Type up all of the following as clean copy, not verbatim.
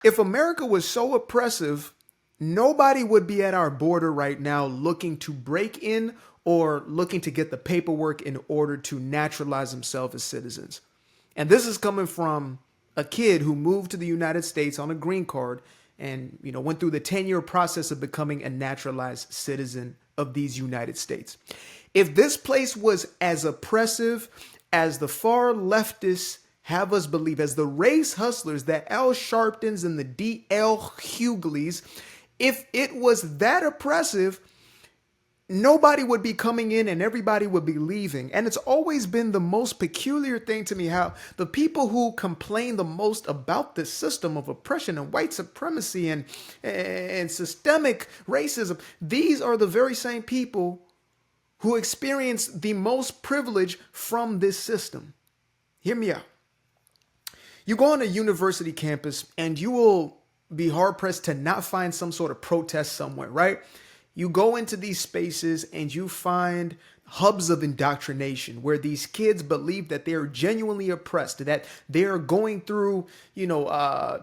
If America was so oppressive, nobody would be at our border right now looking to break in or looking to get the paperwork in order to naturalize themselves as citizens. And this is coming from a kid who moved to the United States on a green card and went through the 10-year process of becoming a naturalized citizen of these United States. If this place was as oppressive as the far leftists have us believe, as the race hustlers, the Al Sharptons and the D.L. Hugleys, if it was that oppressive, nobody would be coming in and everybody would be leaving. And it's always been the most peculiar thing to me how the people who complain the most about this system of oppression and white supremacy and systemic racism, these are the very same people who experience the most privilege from this system. Hear me out. You go on a university campus and you will be hard pressed to not find some sort of protest somewhere, right? You go into these spaces and you find hubs of indoctrination where these kids believe that they are genuinely oppressed, that they are going through,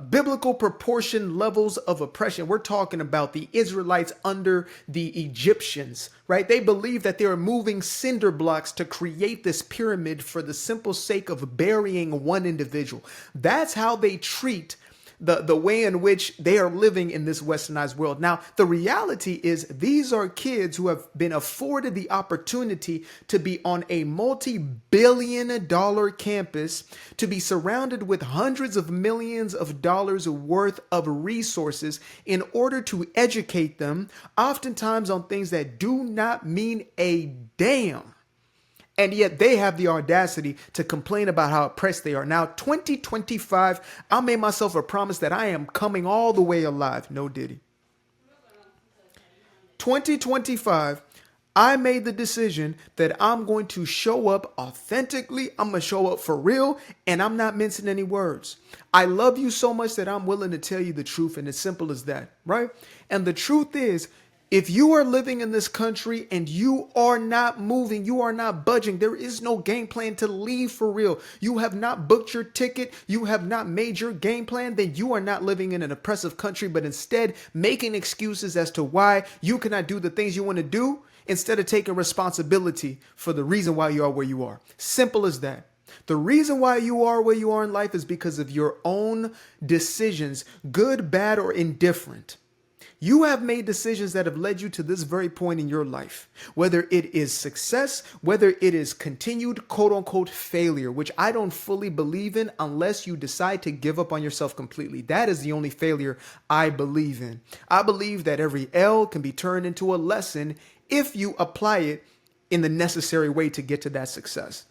biblical proportion levels of oppression. We're talking about the Israelites under the Egyptians, right? They believe that they are moving cinder blocks to create this pyramid for the simple sake of burying one individual. That's how they treat the way in which they are living in this westernized world. Now, the reality is these are kids who have been afforded the opportunity to be on a multi-billion-dollar campus, to be surrounded with hundreds of millions of dollars worth of resources in order to educate them, oftentimes on things that do not mean a damn. And yet they have the audacity to complain about how oppressed they are. Now, 2025, I made myself a promise that I am coming all the way alive. No Diddy. 2025, I made the decision that I'm going to show up authentically. I'm going to show up for real, and I'm not mincing any words. I love you so much that I'm willing to tell you the truth, and it's simple as that, right? And the truth is, if you are living in this country and you are not moving, you are not budging, there is no game plan to leave for real. You have not booked your ticket, you have not made your game plan, then you are not living in an oppressive country, but instead making excuses as to why you cannot do the things you want to do instead of taking responsibility for the reason why you are where you are. Simple as that. The reason why you are where you are in life is because of your own decisions, good, bad, or indifferent. You have made decisions that have led you to this very point in your life, whether it is success, whether it is continued quote unquote failure, which I don't fully believe in unless you decide to give up on yourself completely. That is the only failure I believe in. I believe that every L can be turned into a lesson if you apply it in the necessary way to get to that success.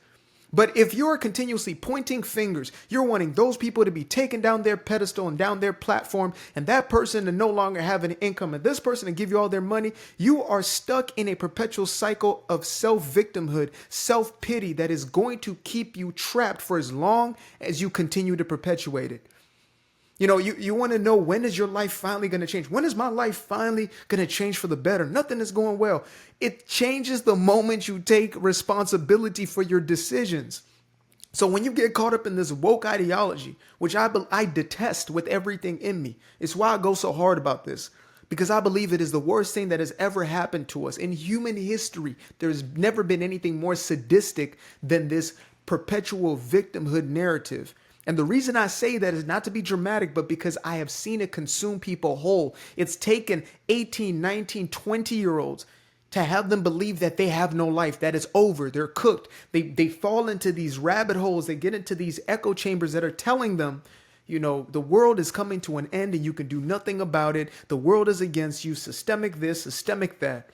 But if you're continuously pointing fingers, you're wanting those people to be taken down their pedestal and down their platform, and that person to no longer have an income, and this person to give you all their money, you are stuck in a perpetual cycle of self-victimhood, self-pity that is going to keep you trapped for as long as you continue to perpetuate it. You want to know, when is your life finally going to change? When is my life finally going to change for the better? Nothing is going well. It changes the moment you take responsibility for your decisions. So when you get caught up in this woke ideology, which I detest with everything in me, it's why I go so hard about this. Because I believe it is the worst thing that has ever happened to us in human history. There's never been anything more sadistic than this perpetual victimhood narrative. And the reason I say that is not to be dramatic, but because I have seen it consume people whole. It's taken 18, 19, 20-year-olds to have them believe that they have no life, that it's over, they're cooked. They fall into these rabbit holes, they get into these echo chambers that are telling them, the world is coming to an end and you can do nothing about it. The world is against you, systemic this, systemic that.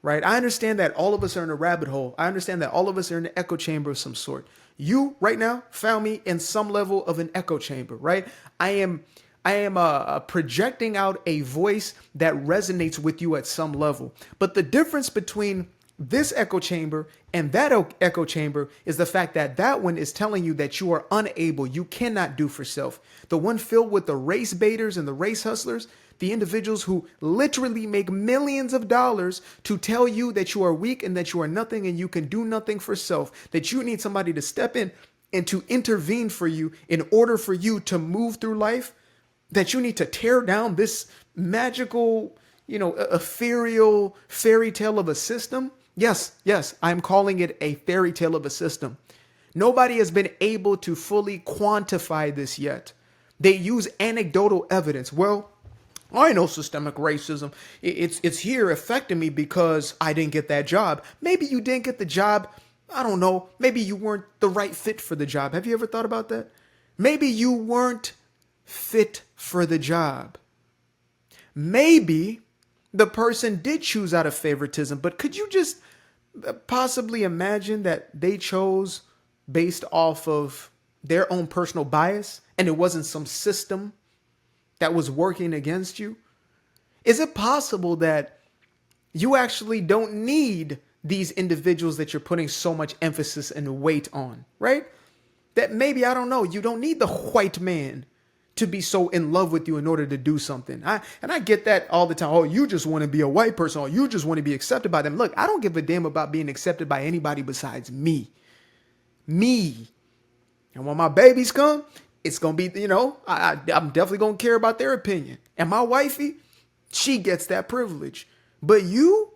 Right? I understand that all of us are in a rabbit hole. I understand that all of us are in an echo chamber of some sort. You right now found me in some level of an echo chamber, right? I am projecting out a voice that resonates with you at some level. But the difference between this echo chamber and that echo chamber is the fact that that one is telling you that you are unable, you cannot do for self. The one filled with the race baiters and the race hustlers, the individuals who literally make millions of dollars to tell you that you are weak and that you are nothing and you can do nothing for self, that you need somebody to step in and to intervene for you in order for you to move through life. that you need to tear down this magical, ethereal fairy tale of a system. Yes, I'm calling it a fairy tale of a system. Nobody has been able to fully quantify this yet. They use anecdotal evidence. Well, I know systemic racism. It's here affecting me because I didn't get that job. Maybe you didn't get the job. I don't know. Maybe you weren't the right fit for the job. Have you ever thought about that? Maybe you weren't fit for the job. Maybe the person did choose out of favoritism, but could you just possibly imagine that they chose based off of their own personal bias and it wasn't some system that was working against you? Is it possible that you actually don't need these individuals that you're putting so much emphasis and weight on, right? That maybe, I don't know, you don't need the white man to be so in love with you in order to do something. I get that all the time. Oh, you just want to be a white person, or you just want to be accepted by them. Look, I don't give a damn about being accepted by anybody besides me. Me. And when my babies come, it's going to be, I'm definitely going to care about their opinion. And my wifey, she gets that privilege. But you,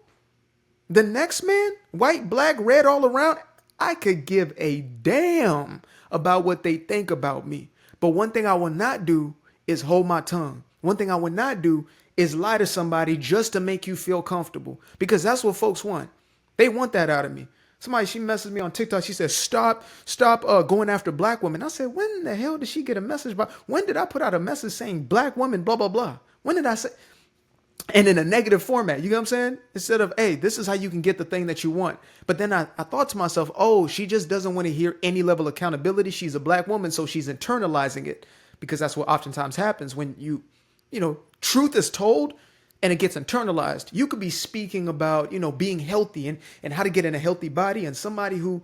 the next man, white, black, red, all around, I could give a damn about what they think about me. But one thing I will not do is hold my tongue. One thing I will not do is lie to somebody just to make you feel comfortable, because that's what folks want. They want that out of me. Somebody, she messaged me on TikTok. She said, stop going after black women. I said, when the hell did she get a message about? When did I put out a message saying black women, blah, blah, blah? When did I say? And in a negative format, you know what I'm saying? Instead of, hey, this is how you can get the thing that you want. But then I thought to myself, oh, she just doesn't want to hear any level of accountability. She's a black woman, so she's internalizing it, because that's what oftentimes happens when truth is told and it gets internalized. You could be speaking about, being healthy and how to get in a healthy body, and somebody who,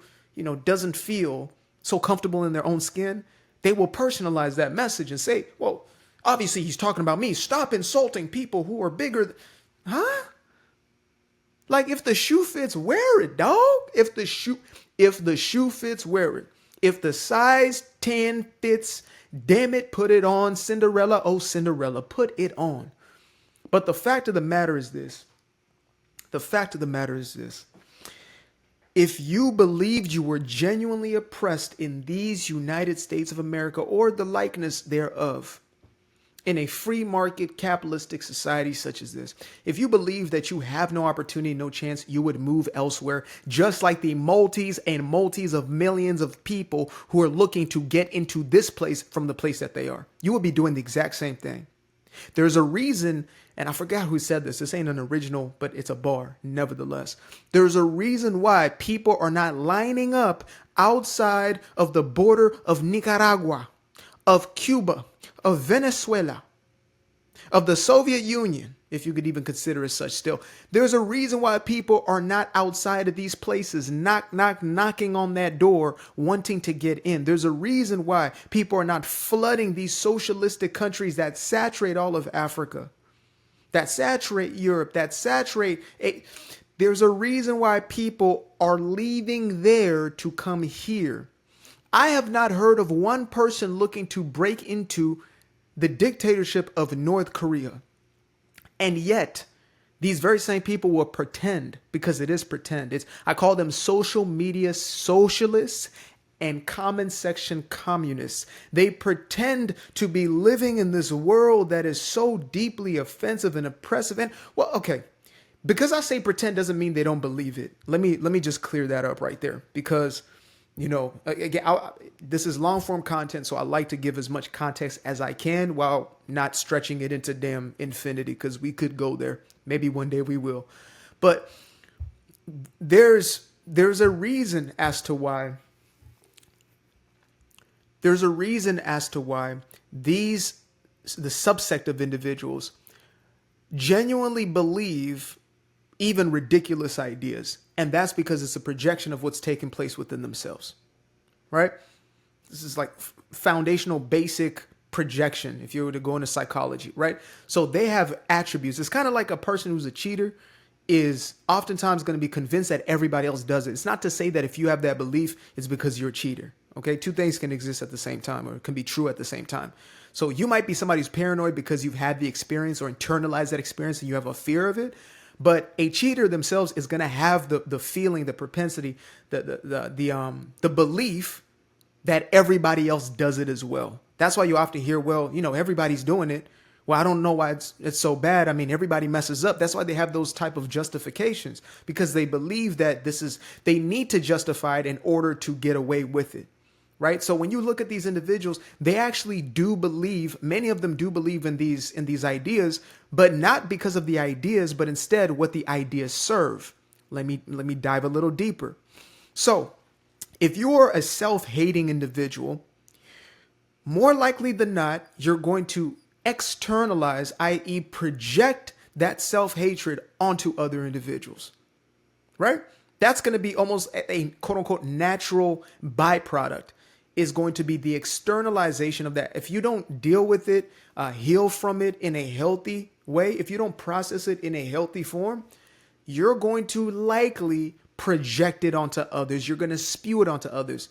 doesn't feel so comfortable in their own skin, they will personalize that message and say, well, obviously he's talking about me. Stop insulting people who are bigger. Huh? Like, if the shoe fits, wear it, dog. If the shoe fits, wear it. If the size 10 fits, damn it, put it on. Cinderella, oh Cinderella, put it on. But the fact of the matter is this. If you believed you were genuinely oppressed in these United States of America, or the likeness thereof, in a free market capitalistic society such as this, if you believe that you have no opportunity, no chance, you would move elsewhere, just like the multis and multis of millions of people who are looking to get into this place from the place that they are. You would be doing the exact same thing. There's a reason, and I forgot who said this. This ain't an original, but it's a bar, nevertheless. There's a reason why people are not lining up outside of the border of Nicaragua, of Cuba, of Venezuela, of the Soviet Union, if you could even consider it such still. There's a reason why people are not outside of these places, knocking on that door, wanting to get in. There's a reason why people are not flooding these socialistic countries that saturate all of Africa, that saturate Europe, that saturate. There's a reason why people are leaving there to come here. I have not heard of one person looking to break into the dictatorship of North Korea. And yet, these very same people will pretend, because it is pretend. I call them social media socialists and comment section communists. They pretend to be living in this world that is so deeply offensive and oppressive. And, well, okay, because I say pretend doesn't mean they don't believe it. Let me just clear that up right there, because again, this is long form content, so I like to give as much context as I can while not stretching it into damn infinity, because we could go there. Maybe one day we will. But there's a reason as to why. There's a reason as to why the subsect of individuals genuinely believe even ridiculous ideas. And that's because it's a projection of what's taking place within themselves, right? This is like foundational, basic projection, if you were to go into psychology, right? So they have attributes. It's kind of like a person who's a cheater is oftentimes going to be convinced that everybody else does it. It's not to say that if you have that belief, it's because you're a cheater. Okay, two things can exist at the same time, or can be true at the same time. So you might be somebody who's paranoid because you've had the experience or internalized that experience and you have a fear of it. But a cheater themselves is going to have the feeling, the propensity, the belief that everybody else does it as well. That's why you often hear, well, everybody's doing it. Well, I don't know why it's so bad. I mean, everybody messes up. That's why they have those type of justifications, because they believe that they need to justify it in order to get away with it. Right. So when you look at these individuals, they actually do believe, many of them do believe in these ideas, but not because of the ideas, but instead what the ideas serve. Let me dive a little deeper. So if you're a self-hating individual, more likely than not, you're going to externalize, i.e. project that self-hatred onto other individuals, right? That's going to be almost a quote unquote natural byproduct, is going to be the externalization of that. If you don't deal with it, heal from it in a healthy way, if you don't process it in a healthy form, you're going to likely project it onto others. You're going to spew it onto others,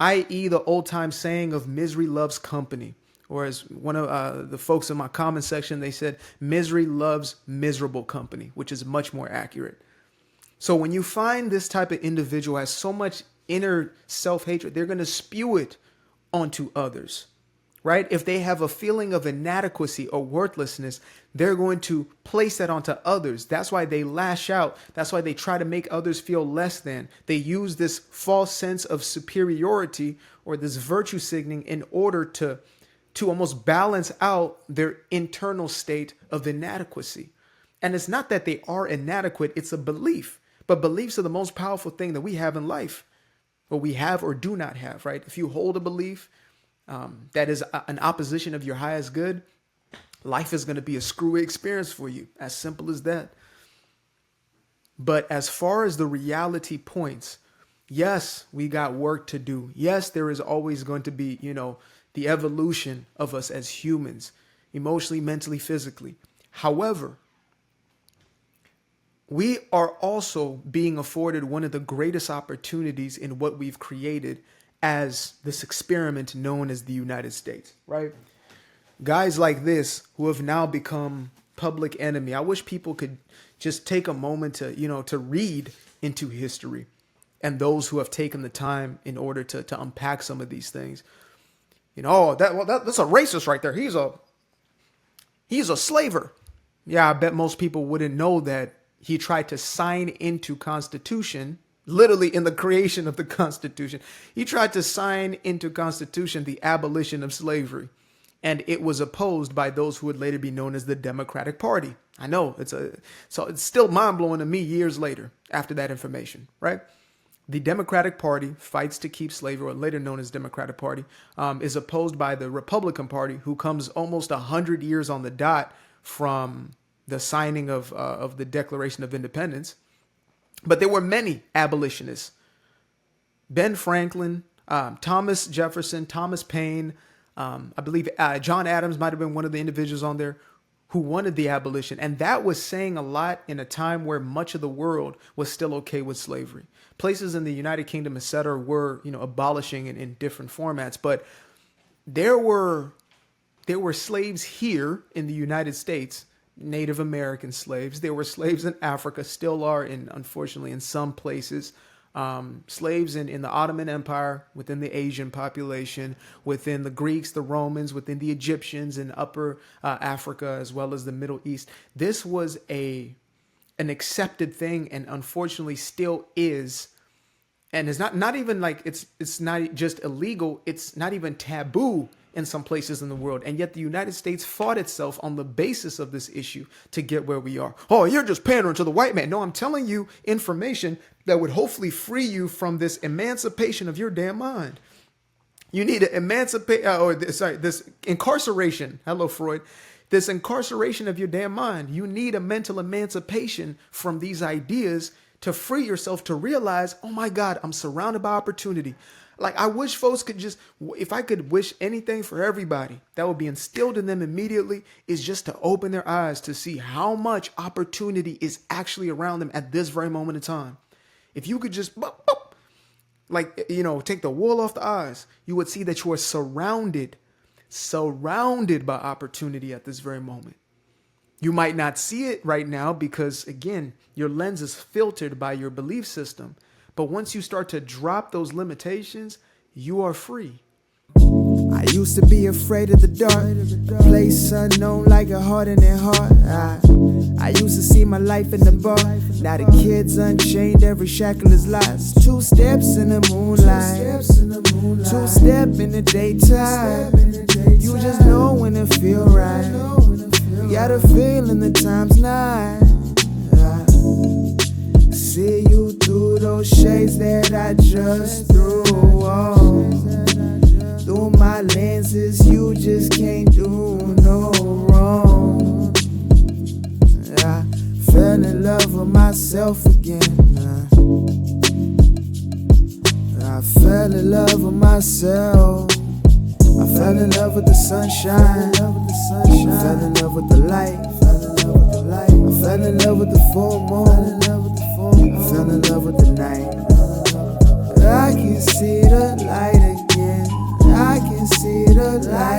i.e. the old time saying of misery loves company. Or as one of the folks in my comment section, they said, misery loves miserable company, which is much more accurate. So when you find this type of individual has so much inner self-hatred, they're going to spew it onto others, right? If they have a feeling of inadequacy or worthlessness, they're going to place that onto others. That's why they lash out. That's why they try to make others feel less than. They use this false sense of superiority or this virtue signaling in order to almost balance out their internal state of inadequacy. And it's not that they are inadequate, it's a belief. But beliefs are the most powerful thing that we have in life, or we have or do not have, right? If you hold a belief that is an opposition of your highest good, life is going to be a screwy experience for you. As simple as that. But as far as the reality points, yes, we got work to do. Yes, there is always going to be, the evolution of us as humans, emotionally, mentally, physically. However, we are also being afforded one of the greatest opportunities in what we've created as this experiment known as the United States, right? Guys like this who have now become public enemy. I wish people could just take a moment to read into history and those who have taken the time in order to unpack some of these things. That's a racist right there. He's a slaver. Yeah, I bet most people wouldn't know that he tried to sign into Constitution, literally in the creation of the Constitution. He tried to sign into Constitution the abolition of slavery. And it was opposed by those who would later be known as the Democratic Party. I know so it's still mind blowing to me years later after that information, right? The Democratic Party fights to keep slavery, or later known as Democratic Party, is opposed by the Republican Party, who comes almost 100 years on the dot from the signing of the Declaration of Independence. But there were many abolitionists. Ben Franklin, Thomas Jefferson, Thomas Paine, I believe John Adams might have been one of the individuals on there who wanted the abolition. And that was saying a lot in a time where much of the world was still okay with slavery. Places in the United Kingdom, etc., were, abolishing in different formats. But there were slaves here in the United States, Native American slaves. There were slaves in Africa, still are, unfortunately, in some places. Slaves in the Ottoman Empire, within the Asian population, within the Greeks, the Romans, within the Egyptians in Upper Africa, as well as the Middle East. This was an accepted thing, and unfortunately still is. And it's not even like it's not just illegal, it's not even taboo in some places in the world. And yet the United States fought itself on the basis of this issue to get where we are. Oh, you're just pandering to the white man. No, I'm telling you information that would hopefully free you from this emancipation of your damn mind. You need to emancipate, this incarceration. Hello, Freud. This incarceration of your damn mind. You need a mental emancipation from these ideas to free yourself to realize, oh my God, I'm surrounded by opportunity. Like, I wish folks could if I could wish anything for everybody that would be instilled in them immediately, is just to open their eyes to see how much opportunity is actually around them at this very moment in time. If you could just, take the wool off the eyes, you would see that you are surrounded surrounded by opportunity at this very moment. You might not see it right now because, again, your lens is filtered by your belief system. But once you start to drop those limitations, you are free. I used to be afraid of the dark, place unknown like a heart in their heart. I used to see my life in the bar. Now the kids unchained, every shackle is lost. 2 steps in the moonlight, 2 step in the daytime. You just know when it feel right. You got a feeling the time's not. See you through those shades that I just threw on. Through my lenses, you just can't do no wrong. I fell in love with myself again. I fell in love with myself. I fell in love with the sunshine. I fell in love with the light. I fell in love with the full moon. I fell in love with the night. I can see the light again. I can see the light.